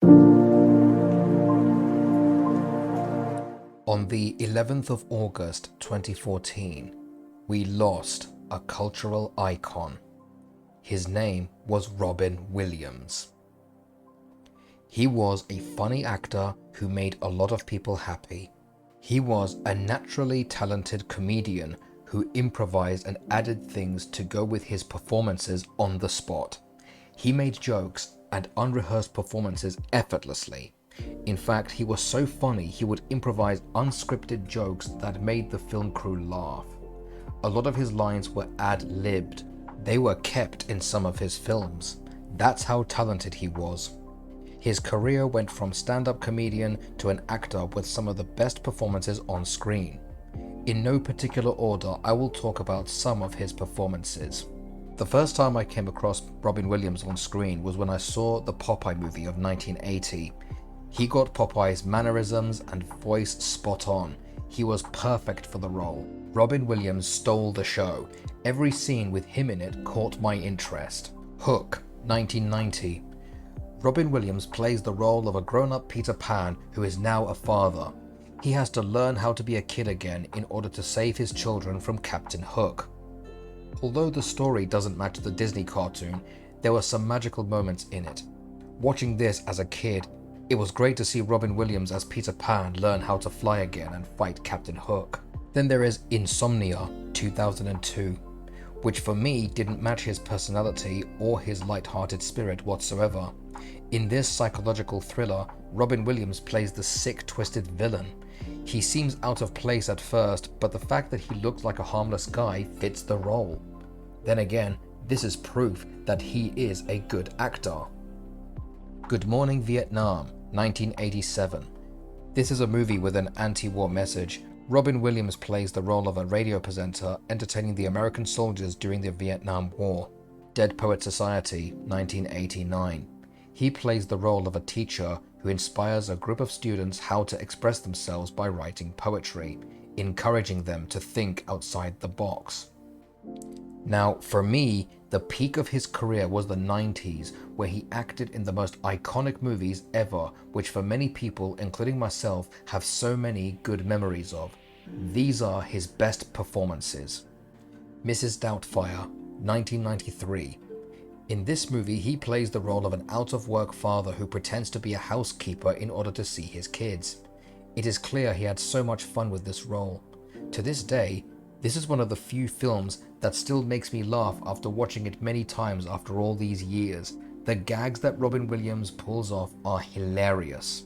On the 11th of August 2014, we lost a cultural icon. His name was Robin Williams. He was a funny actor who made a lot of people happy. He was a naturally talented comedian who improvised and added things to go with his performances on the spot. He made jokes and unrehearsed performances effortlessly. In fact, he was so funny he would improvise unscripted jokes that made the film crew laugh. A lot of his lines were ad-libbed. They were kept in some of his films. That's how talented he was. His career went from stand-up comedian to an actor with some of the best performances on screen. In no particular order, I will talk about some of his performances. The first time I came across Robin Williams on screen was when I saw the Popeye movie of 1980. He got Popeye's mannerisms and voice spot on. He was perfect for the role. Robin Williams stole the show. Every scene with him in it caught my interest. Hook, 1990. Robin Williams plays the role of a grown-up Peter Pan who is now a father. He has to learn how to be a kid again in order to save his children from Captain Hook. Although the story doesn't match the Disney cartoon, there were some magical moments in it. Watching this as a kid, it was great to see Robin Williams as Peter Pan learn how to fly again and fight Captain Hook. Then there is Insomnia, 2002, which for me didn't match his personality or his light-hearted spirit whatsoever. In this psychological thriller, Robin Williams plays the sick, twisted villain. He seems out of place at first, but the fact that he looks like a harmless guy fits the role. Then again, this is proof that he is a good actor. Good Morning Vietnam, 1987. This is a movie with an anti-war message. Robin Williams plays the role of a radio presenter entertaining the American soldiers during the Vietnam War. Dead Poet Society, 1989. He plays the role of a teacher who inspires a group of students how to express themselves by writing poetry, encouraging them to think outside the box. Now, for me, the peak of his career was the 90s, where he acted in the most iconic movies ever, which for many people, including myself, have so many good memories of. These are his best performances. Mrs. Doubtfire, 1993. In this movie, he plays the role of an out-of-work father who pretends to be a housekeeper in order to see his kids. It is clear he had so much fun with this role. To this day, this is one of the few films that still makes me laugh after watching it many times after all these years. The gags that Robin Williams pulls off are hilarious.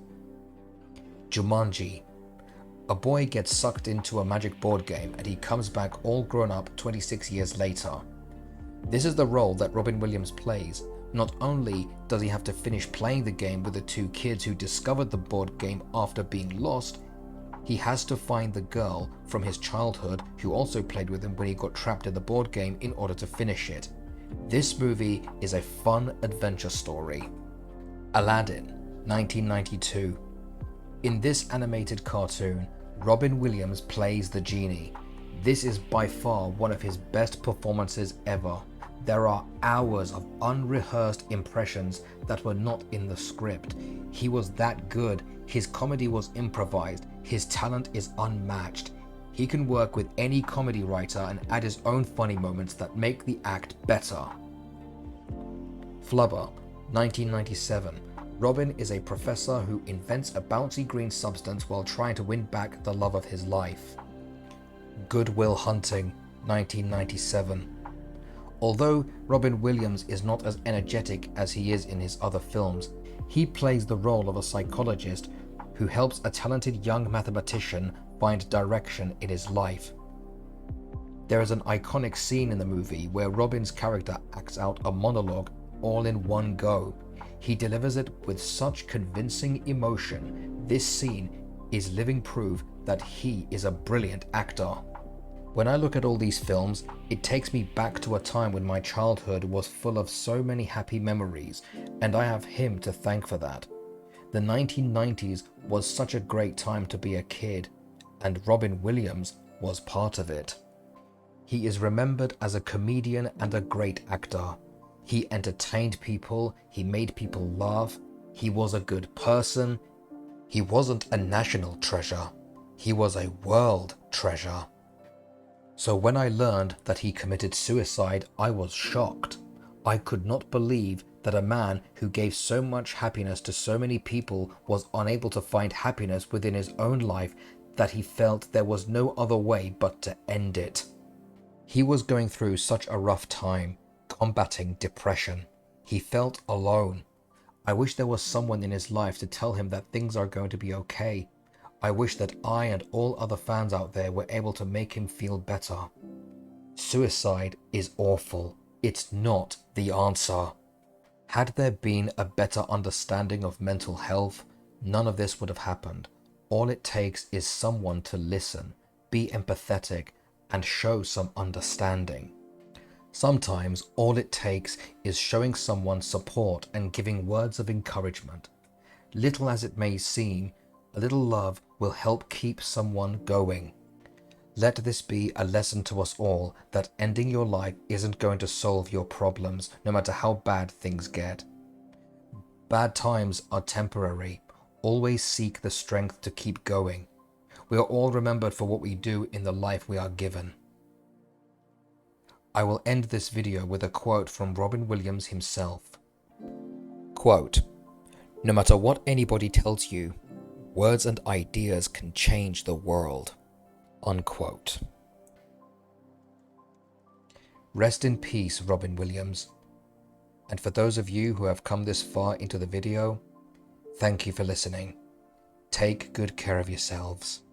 Jumanji. A boy gets sucked into a magic board game and he comes back all grown up 26 years later. This is the role that Robin Williams plays. Not only does he have to finish playing the game with the two kids who discovered the board game after being lost, he has to find the girl from his childhood who also played with him when he got trapped in the board game in order to finish it. This movie is a fun adventure story. Aladdin, 1992. In this animated cartoon, Robin Williams plays the genie. This is by far one of his best performances ever. There are hours of unrehearsed impressions that were not in the script. He was that good. His comedy was improvised. His talent is unmatched. He can work with any comedy writer and add his own funny moments that make the act better. Flubber, 1997. Robin is a professor who invents a bouncy green substance while trying to win back the love of his life. Good Will Hunting, 1997. Although Robin Williams is not as energetic as he is in his other films, he plays the role of a psychologist who helps a talented young mathematician find direction in his life. There is an iconic scene in the movie where Robin's character acts out a monologue all in one go. He delivers it with such convincing emotion. This scene is living proof that he is a brilliant actor. When I look at all these films, it takes me back to a time when my childhood was full of so many happy memories, and I have him to thank for that. The 1990s was such a great time to be a kid, and Robin Williams was part of it. He is remembered as a comedian and a great actor. He entertained people, he made people laugh, He was a good person. He wasn't a national treasure. He was a world treasure. So when I learned that he committed suicide, I was shocked. I could not believe that a man who gave so much happiness to so many people was unable to find happiness within his own life, that he felt there was no other way but to end it. He was going through such a rough time, combating depression. He felt alone. I wish there was someone in his life to tell him that things are going to be okay. I wish that I and all other fans out there were able to make him feel better. Suicide is awful. It's not the answer. Had there been a better understanding of mental health, none of this would have happened. All it takes is someone to listen, be empathetic, and show some understanding. Sometimes all it takes is showing someone support and giving words of encouragement. Little as it may seem, a little love will help keep someone going. Let this be a lesson to us all that ending your life isn't going to solve your problems, no matter how bad things get. Bad times are temporary. Always seek the strength to keep going. We are all remembered for what we do in the life we are given. I will end this video with a quote from Robin Williams himself. Quote, "No matter what anybody tells you, words and ideas can change the world." Unquote. Rest in peace, Robin Williams. And for those of you who have come this far into the video, thank you for listening. Take good care of yourselves.